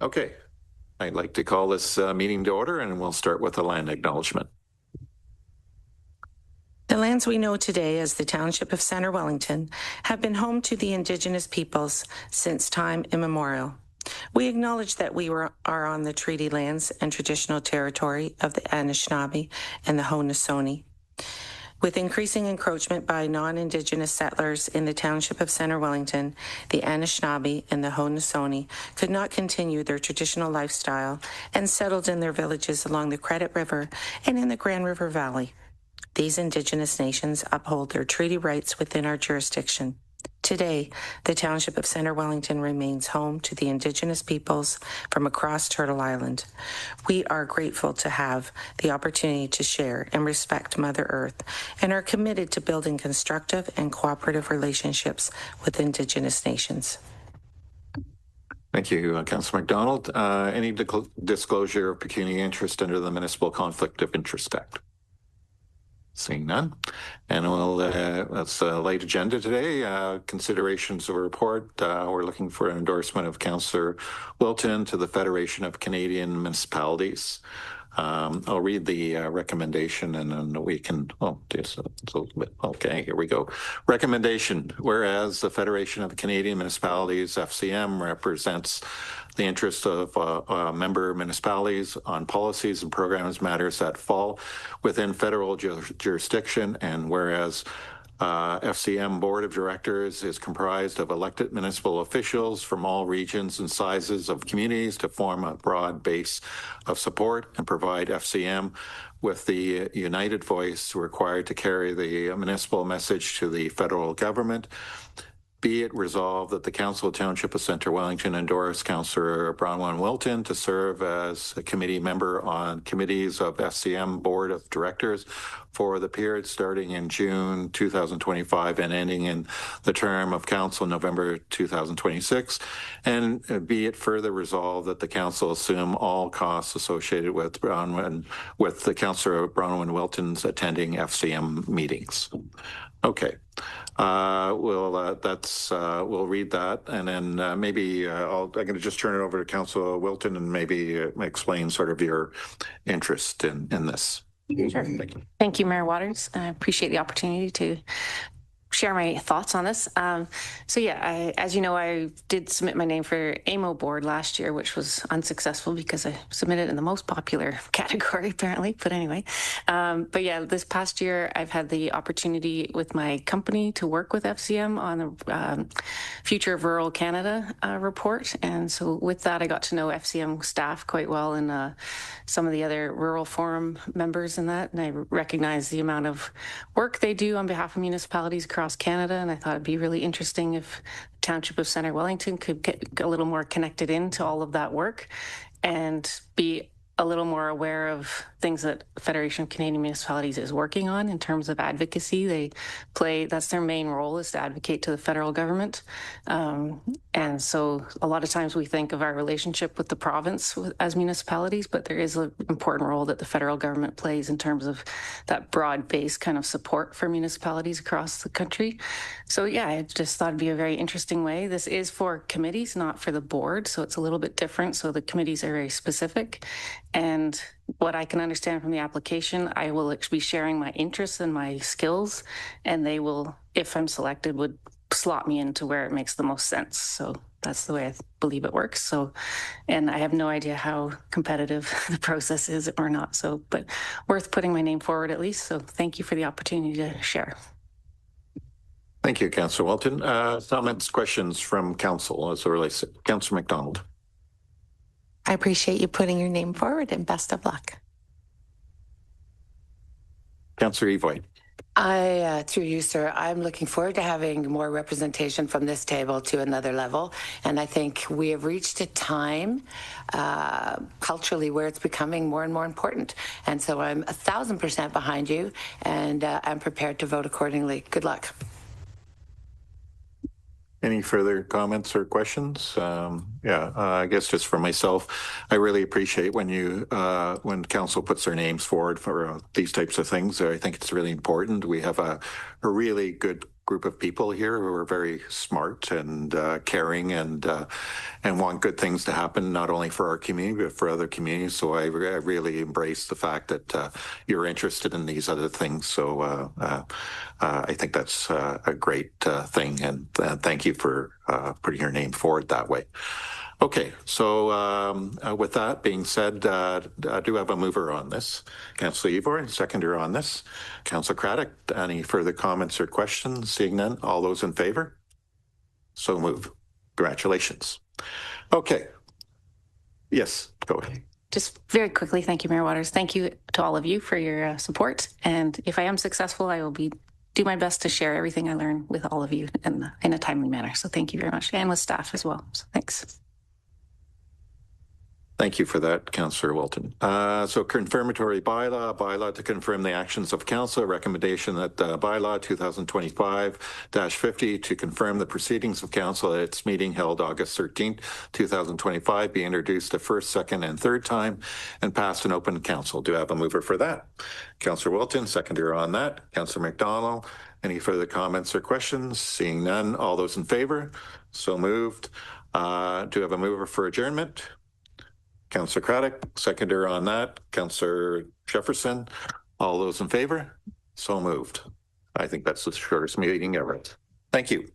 Okay, I'd like to call this meeting to order, and we'll start with a land acknowledgement. The lands we know today as the Township of Centre Wellington have been home to the Indigenous peoples since time immemorial. We acknowledge that we are on the treaty lands and traditional territory of the Anishinaabe and the Haudenosaunee. With increasing encroachment by non-Indigenous settlers in the Township of Centre Wellington, the Anishinaabe and the Haudenosaunee could not continue their traditional lifestyle and settled in their villages along the Credit River and in the Grand River Valley. These Indigenous nations uphold their treaty rights within our jurisdiction. Today, the Township of Centre Wellington remains home to the Indigenous peoples from across Turtle Island. We are grateful to have the opportunity to share and respect Mother Earth and are committed to building constructive and cooperative relationships with Indigenous nations. Thank you, Councillor MacDonald. Any disclosure of pecuniary interest under the Municipal Conflict of Interest Act? Seeing none. And that's a light agenda today. Considerations of a report. We're looking for an endorsement of Councillor Wilton to the Federation of Canadian Municipalities. I'll read the recommendation and then we can, okay, here we go. Recommendation, whereas the Federation of Canadian Municipalities, FCM, represents the interest of member municipalities on policies and programs matters that fall within federal jurisdiction, and whereas FCM Board of Directors is comprised of elected municipal officials from all regions and sizes of communities to form a broad base of support and provide FCM with the united voice required to carry the municipal message to the federal government. Be it resolved that the Council of Township of Centre Wellington endorse Councillor Bronwyn Wilton to serve as a committee member on committees of FCM Board of Directors for the period starting in June 2025 and ending in the term of Council November 2026. And be it further resolved that the Council assume all costs associated with the Councillor Bronwyn Wilton's attending FCM meetings. Okay. We'll read that, and then maybe I'm going to just turn it over to Councillor Wilton and maybe explain sort of your interest in this. Sure. Thank you, Mayor Waters. I appreciate the opportunity to share my thoughts on this. So yeah, as you know, I did submit my name for AMO board last year, which was unsuccessful because I submitted in the most popular category apparently, but anyway. But yeah, this past year, I've had the opportunity with my company to work with FCM on the Future of Rural Canada report. And so with that, I got to know FCM staff quite well and some of the other rural forum members in that. And I recognize the amount of work they do on behalf of municipalities across Canada, and I thought it'd be really interesting if the Township of Centre Wellington could get a little more connected into all of that work and be a little more aware of things that Federation of Canadian Municipalities is working on in terms of advocacy. That's their main role, is to advocate to the federal government. And so a lot of times we think of our relationship with the province as municipalities, but there is an important role that the federal government plays in terms of that broad-based kind of support for municipalities across the country. So yeah, I just thought it'd be a very interesting way. This is for committees, not for the board, so it's a little bit different. So the committees are very specific. And what I can understand from the application, I will be sharing my interests and my skills, and they will, if I'm selected, would slot me into where it makes the most sense. So that's the way I believe it works. So, and I have no idea how competitive the process is or not. So, but worth putting my name forward at least. So thank you for the opportunity to share. Thank you, Councillor Wilton. Comments, questions from Council as it relates to Councillor MacDonald. I appreciate you putting your name forward and best of luck. Councillor Evoy. Through you, sir, I'm looking forward to having more representation from this table to another level. And I think we have reached a time culturally where it's becoming more and more important. And so I'm 1,000% behind you, and I'm prepared to vote accordingly. Good luck. Any further comments or questions? I guess just for myself, I really appreciate when when council puts their names forward for these types of things. I think it's really important. We have a really good group of people here who are very smart and caring and want good things to happen, not only for our community, but for other communities. So I really embrace the fact that you're interested in these other things. So I think that's a great thing. And thank you for putting your name forward that way. Okay, so with that being said, I do have a mover on this. Councillor Ivor, seconder on this. Councillor Craddock, any further comments or questions? Seeing none, all those in favor? So move. Congratulations. Okay. Yes, go ahead. Just very quickly, thank you, Mayor Waters. Thank you to all of you for your support. And if I am successful, I will do my best to share everything I learn with all of you in a timely manner. So thank you very much, and with staff as well. So thanks. Thank you for that, Councillor Wilton. So confirmatory bylaw to confirm the actions of council, recommendation that bylaw 2025-50 to confirm the proceedings of council at its meeting held August 13th, 2025 be introduced a first, second, and third time and passed in open council. Do I have a mover for that? Councillor Wilton, seconder on that. Councillor McDonald, any further comments or questions? Seeing none, all those in favor? So moved. Do I have a mover for adjournment? Councillor Craddock, seconder on that. Councillor Jefferson, all those in favor? So moved. I think that's the shortest meeting ever. Thank you.